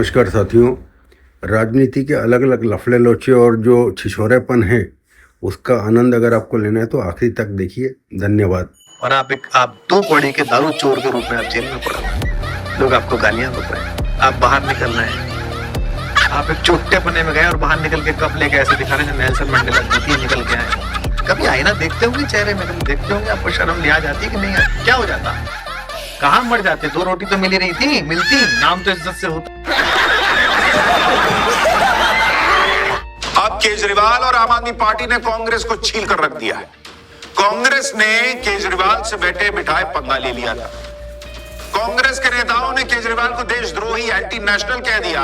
नमस्कार साथियों। राजनीति के अलग अलग लफड़े लोचे और जो छिछोरेपन है उसका आनंद अगर आपको लेना है तो आखिरी तक देखिए। धन्यवाद। और आप 2 कौड़ी के दारू चोर के रूप में आप जेल में पड़े हैं। लोग आपको गालियां दे रहे हैं, आप बाहर निकल रहे हैं। आप एक चोट्टे पने में गए और बाहर निकल के कप लेके ऐसे दिखा रहे हैं नेल्सन मंडेला जूती निकल के आए। कभी आईना देखते होंगे चेहरे में, कभी देखते होंगे, आपको शर्म नहीं आ जाती कि नहीं? क्या हो जाता? कहाँ मर जाते? 2 रोटी तो मिली नहीं थी, मिलती नाम तो इज्जत से होता। अब केजरीवाल और आम आदमी पार्टी ने कांग्रेस को छील कर रख दिया है। कांग्रेस ने केजरीवाल से बैठे बिठाए पंगा ले लिया था। कांग्रेस के नेताओं ने केजरीवाल को देशद्रोही, एंटी नेशनल कह दिया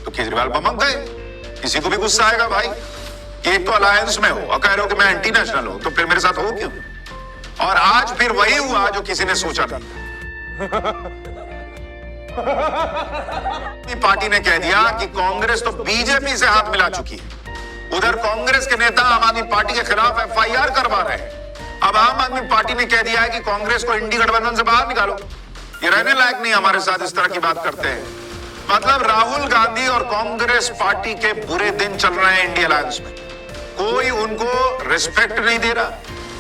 तो केजरीवाल बमक गए। किसी को भी गुस्सा आएगा भाई, एक तो अलायंस में हो और कह रहे हो कि मैं एंटी नेशनल हूं, तो फिर मेरे साथ हो क्यों? और आज फिर वही हुआ जो किसी ने सोचा था। पार्टी ने कह दिया कि कांग्रेस तो बीजेपी से हाथ मिला चुकी है। उधर कांग्रेस के नेता आम आदमी पार्टी के खिलाफ एफआईआर करवा रहे हैं। अब आम आदमी पार्टी ने कह दिया है कि कांग्रेस को इंडी गठबंधन से बाहर निकालो। ये रहने लायक नहीं, हमारे साथ इस तरह की बात करते हैं। मतलब राहुल गांधी और कांग्रेस पार्टी के बुरे दिन चल रहे हैं इंडिया अलायंस में। कोई उनको रिस्पेक्ट नहीं दे रहा,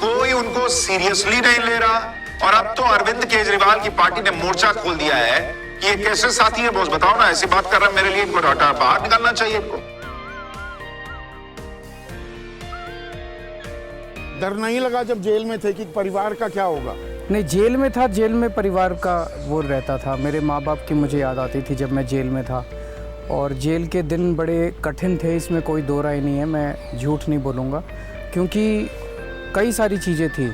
कोई उनको सीरियसली नहीं ले रहा। और अब तो अरविंद केजरीवाल की पार्टी ने मोर्चा खोल दिया है कि ये कैसे साथी है बॉस, बताओ ना, ऐसी बात कर रहा है मेरे लिए, इनको बाहर निकालना चाहिए इनको। डर नहीं लगा जब जेल में थे कि परिवार का क्या होगा? नहीं, जेल में था, जेल में परिवार का वो रहता था। मेरे माँ बाप की मुझे याद आती थी जब मैं जेल में था। और जेल के दिन बड़े कठिन थे, इसमें कोई दो राय नहीं है, मैं झूठ नहीं बोलूँगा, क्योंकि कई सारी चीज़ें थी।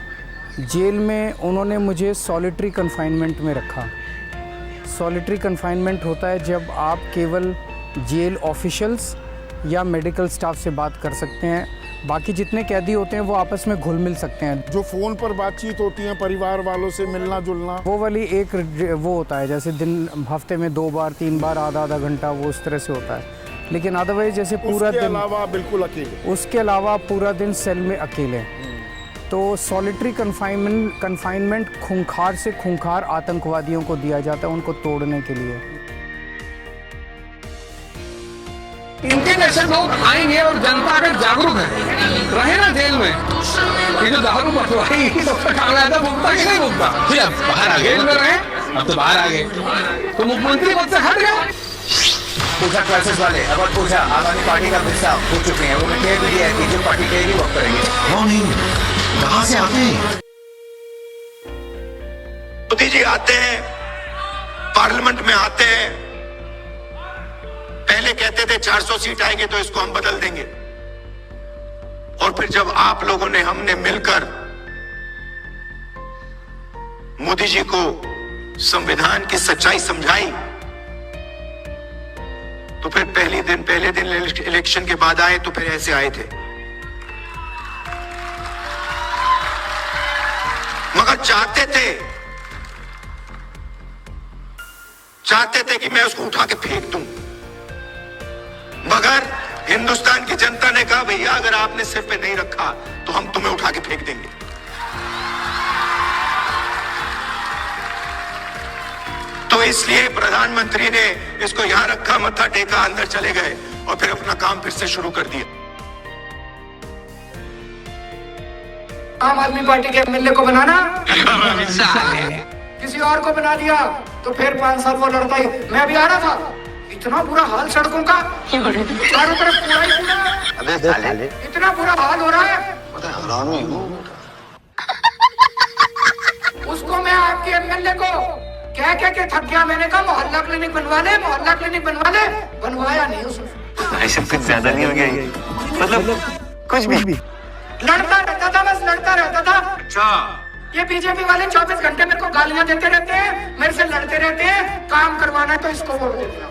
जेल में उन्होंने मुझे सॉलिटरी कन्फाइनमेंट में रखा। सॉलिटरी कन्फाइनमेंट होता है जब आप केवल जेल ऑफिशियल्स या मेडिकल स्टाफ से बात कर सकते हैं, बाकी जितने कैदी होते हैं वो आपस में घुल मिल सकते हैं। जो फ़ोन पर बातचीत होती है परिवार वालों से मिलना जुलना, वो वाली एक वो होता है जैसे दिन हफ्ते में 2 बार 3 बार आधा घंटा, वो उस तरह से होता है। लेकिन अदरवाइज जैसे पूरा दिन, अलावा बिल्कुल अकेले, उसके अलावा पूरा दिन सेल में अकेले। तो सॉलिटरी कन्फाइनमेंट खूंखार से खूंखार आतंकवादियों को दिया जाता है, उनको तोड़ने के लिए। इनके जैसे लोग आएंगे और जनता अगर जागरूक है रहे ना जेल में, ये जो दारू बटवाई सबसे खाना था, भुगता कि नहीं भुगता? बाहर आ गए, जेल में रहे, अब तो बाहर आ गए, तो मुख्यमंत्री पद से हट गए। पूछा क्लासेस वाले, अब पूछा आम आदमी पार्टी का हिस्सा हो चुके हैं, उन्होंने कह भी दिया कि जो पार्टी कहेगी वो करेंगे। क्यों नहीं, कहां से आते हैं? मोदी जी आते हैं, पार्लियामेंट में आते हैं, पहले कहते थे 400 सीट आएंगे तो इसको हम बदल देंगे। और फिर जब आप लोगों ने, हमने मिलकर मोदी जी को संविधान की सच्चाई समझाई, तो फिर पहले दिन इलेक्शन के बाद आए तो फिर ऐसे आए थे। मगर चाहते थे कि मैं उसको उठा के फेंक दूं। मगर हिंदुस्तान की जनता ने कहा भैया अगर आपने सिर पे नहीं रखा तो हम तुम्हें उठा के फेंक देंगे। तो इसलिए प्रधानमंत्री ने इसको यहां रखा, मत्था टेका, अंदर चले गए और फिर अपना काम फिर से शुरू कर दिया। आम आदमी पार्टी के एमएलए को बनाना, किसी और को बना दिया तो फिर 5 साल वो लड़ता ही। मैं अभी आ रहा था, इतना बुरा हाल सड़कों का, चारों तरफ पूरा ही पूरा। अबे साले, इतना बुरा हाल हो रहा है। हरामी हूँ। उसको मैं आपके एमएलए को कह के थक गया। मैंने कहा मोहल्ला क्लिनिक बनवा ले, मोहल्ला क्लिनिक बनवा ले, बनवाया नहीं उसने। भाई सब कुछ ज्यादा नहीं हो गया ये? मतलब कुछ भी लड़ता रहता था, बस लड़ता रहता था। अच्छा, ये बीजेपी वाले 24 घंटे मेरे को गालियां देते रहते हैं, मेरे से लड़ते रहते हैं। काम करवाना है तो इसको वोट दे देना।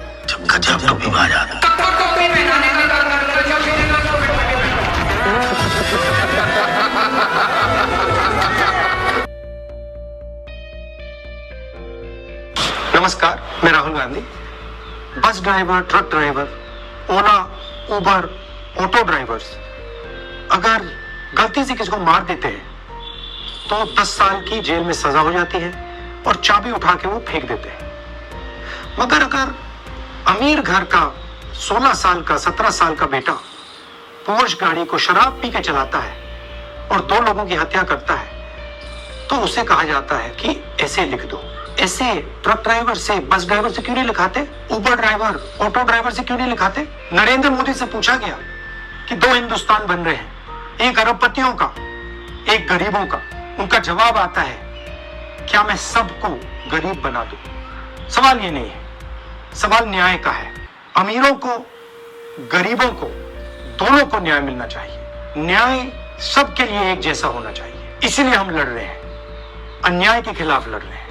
गजब टोपी बाज आता। नमस्कार, मैं Rahul Gandhi. Bus driver, truck driver, Ola, Uber, auto drivers अगर गलती से किसी को मार देते हैं तो 10 साल की जेल में सजा हो जाती है और चाबी उठा के वो फेंक देते हैं। मगर अगर अमीर घर का 16 साल का 17 साल का बेटा पोर्श गाड़ी को शराब पी के चलाता है और 2 लोगों की हत्या करता है, तो उसे कहा जाता है कि ऐसे लिख दो। ऐसे ट्रक ड्राइवर से, बस ड्राइवर से क्यों नहीं लिखाते? उबर ड्राइवर, ऑटो ड्राइवर से क्यों नहीं लिखाते? नरेंद्र मोदी से पूछा गया कि 2 हिंदुस्तान बन रहे हैं, एक अरबपतियों का, एक गरीबों का। उनका जवाब आता है, क्या मैं सबको गरीब बना दूं? सवाल ये नहीं है, सवाल न्याय का है। अमीरों को, गरीबों को, दोनों को न्याय मिलना चाहिए। न्याय सबके लिए एक जैसा होना चाहिए। इसीलिए हम लड़ रहे हैं, अन्याय के खिलाफ लड़ रहे हैं।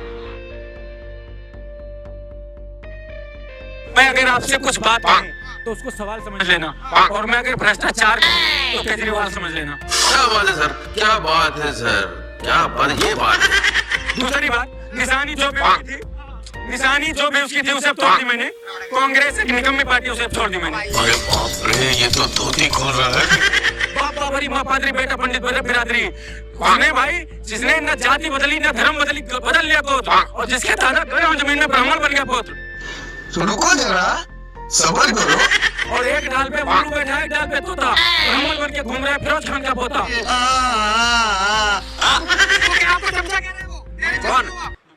मैं अगर आपसे कुछ बात करूं तो उसको सवाल समझ लेना, और मैं अगर भ्रष्टाचार तो केजरीवाल समझ लेना। क्या बात है सर, क्या बात है सर, क्या बात, ये बात है। दूसरी बात, निशानी जो भी हुई थी, निशानी जो भी उसकी थी उसे अब तोड़ दी मैंने। कांग्रेस एक निकम्मी पार्टी, उसे अब छोड़ दी मैंने। अरे बाप रे, ये तो धोती खोल रहा है। बाप बाबरी माँ पादरी बेटा पंडित बिरादरी, उसने भाई जिसने न जाति बदली न धर्म बदली, बदल लिया गोत्र, और जिसके दादा गए और जमीन में ब्राह्मण बन गया पुत्र। रुको जरा, सबर करो। और एक डाल पे उल्लू बैठा, एक डाल पे तोता, ब्राह्मण बन के घूम रहा है फिरोज खान का पोता। तो क्या आपको चमचा कह रहे हो? कौन?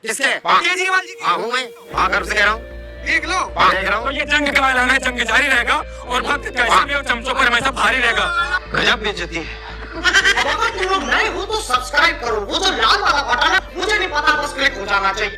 किसके? केजरीवाल जी। हाँ हूँ मैं, हाँ गर्व से कह रहा हूँ। देख लो, देख रहा हूँ। तो ये जंग का ऐलान है, जंग जारी रहेगा और वक्त कैसे भी चमचों पर हमेशा भारी रहेगा। गजब बेइज्जती है। अब अगर तुम लोग नए हो तो सब्सक्राइब करो, वो जो लाल वाला बटन है मुझे नहीं पता, बस क्लिक हो जाना चाहिए।